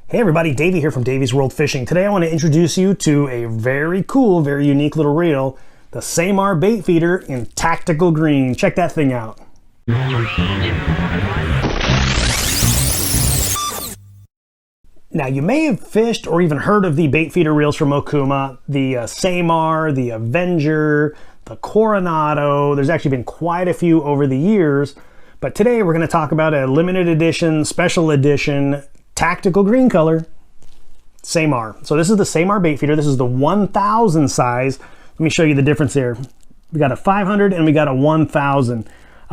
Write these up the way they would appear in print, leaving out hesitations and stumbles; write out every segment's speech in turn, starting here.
Hey everybody, Davey here from Davey's World Fishing. Today I want to introduce you to a very cool, very unique little reel, the Ceymar Baitfeeder in Tactical Green. Check that thing out. Now you may have fished or even heard of the Baitfeeder reels from Okuma, the Ceymar, the Avenger, the Coronado. There's actually been quite a few over the years, but today we're going to talk about a limited edition, special edition, tactical green color Ceymar. So this is the Ceymar Baitfeeder. This is the 1000 size. Let me show you the difference here. We got a 500 and we got a 1000.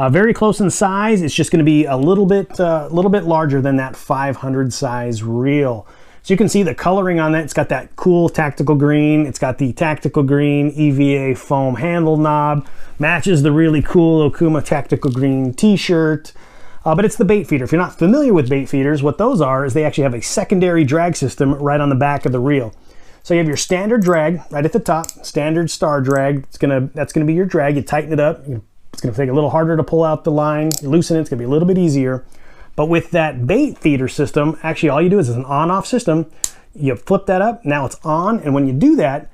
Very close in size. It's just going to be a little bit larger than that 500 size reel. So you can see the coloring on that. It's got that cool tactical green. It's got the tactical green EVA foam handle knob. Matches the really cool Okuma tactical green t-shirt. But it's the Baitfeeder. If you're not familiar with Baitfeeders, what those are is they actually have a secondary drag system right on the back of the reel. So you have your standard drag right at the top, standard star drag. That's gonna be your drag. You tighten it up. It's gonna take a little harder to pull out the line. You loosen it, it's gonna be a little bit easier. But with that Baitfeeder system, actually all you do is it's an on-off system. You flip that up, now it's on, and when you do that,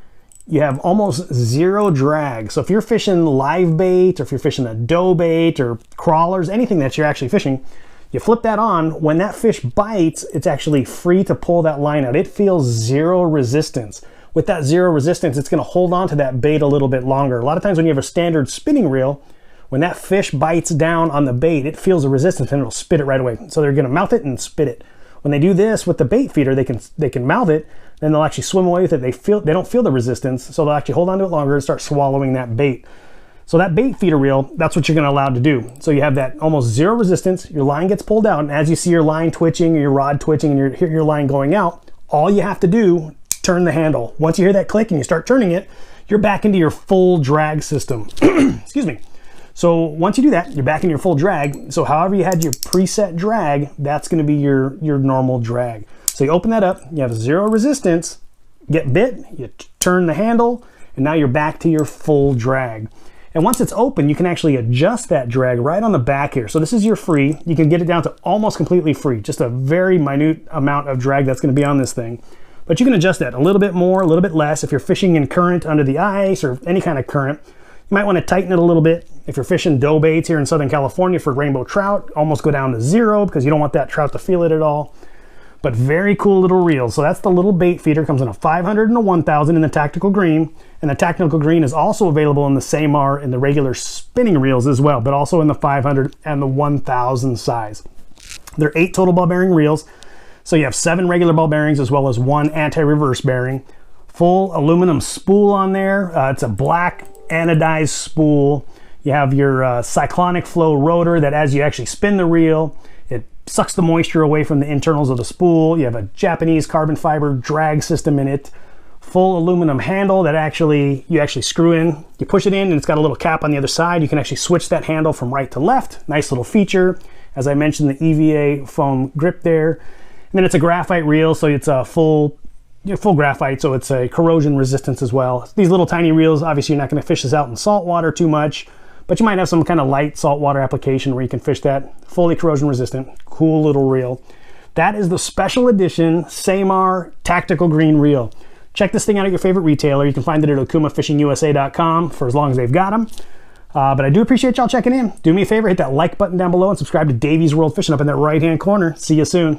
you have almost zero drag. So if you're fishing live bait, or if you're fishing a dough bait or crawlers, anything that you're actually fishing, you flip that on. When that fish bites, it's actually free to pull that line out. It feels zero resistance. With that zero resistance, it's gonna hold on to that bait a little bit longer. A lot of times when you have a standard spinning reel, when that fish bites down on the bait, it feels a resistance and it'll spit it right away. So they're gonna mouth it and spit it. When they do this with the Baitfeeder, they can mouth it, then they'll actually swim away with it. They don't feel the resistance, so they'll actually hold on to it longer and start swallowing that bait. So that Baitfeeder reel, that's what you're gonna allow to do. So you have that almost zero resistance, your line gets pulled out, and as you see your line twitching or your rod twitching and you hear your line going out, all you have to do, turn the handle. Once you hear that click and you start turning it, you're back into your full drag system. Excuse me. So once you do that, you're back in your full drag. So however you had your preset drag, that's gonna be your normal drag. So you open that up, you have zero resistance, get bit, you turn the handle, and now you're back to your full drag. And once it's open, you can actually adjust that drag right on the back here. So this is your free. You can get it down to almost completely free, just a very minute amount of drag that's gonna be on this thing. But you can adjust that a little bit more, a little bit less. If you're fishing in current under the ice or any kind of current, you might wanna tighten it a little bit. If you're fishing dough baits here in Southern California for rainbow trout, almost go down to zero because you don't want that trout to feel it at all. But very cool little reel. So that's the little Baitfeeder. Comes in a 500 and a 1000 in the tactical green. And the tactical green is also available in the Ceymar in the regular spinning reels as well, but also in the 500 and the 1000 size. There are 8 total ball bearing reels. So you have 7 regular ball bearings as well as 1 anti-reverse bearing. Full aluminum spool on there. It's a black anodized spool. You have your cyclonic flow rotor that as you actually spin the reel, it sucks the moisture away from the internals of the spool. You have a Japanese carbon fiber drag system in it. Full aluminum handle that you actually screw in. You push it in and it's got a little cap on the other side. You can actually switch that handle from right to left. Nice little feature. As I mentioned, the EVA foam grip there. And then it's a graphite reel, so it's a full graphite, so it's a corrosion resistance as well. These little tiny reels, obviously you're not gonna fish this out in salt water too much, but you might have some kind of light saltwater application where you can fish that. Fully corrosion resistant, cool little reel. That is the special edition Ceymar Tactical Green reel. Check this thing out at your favorite retailer. You can find it at okumafishingusa.com for as long as they've got them. But I do appreciate y'all checking in. Do me a favor, hit that like button down below and subscribe to Davey's World Fishing up in that right-hand corner. See you soon.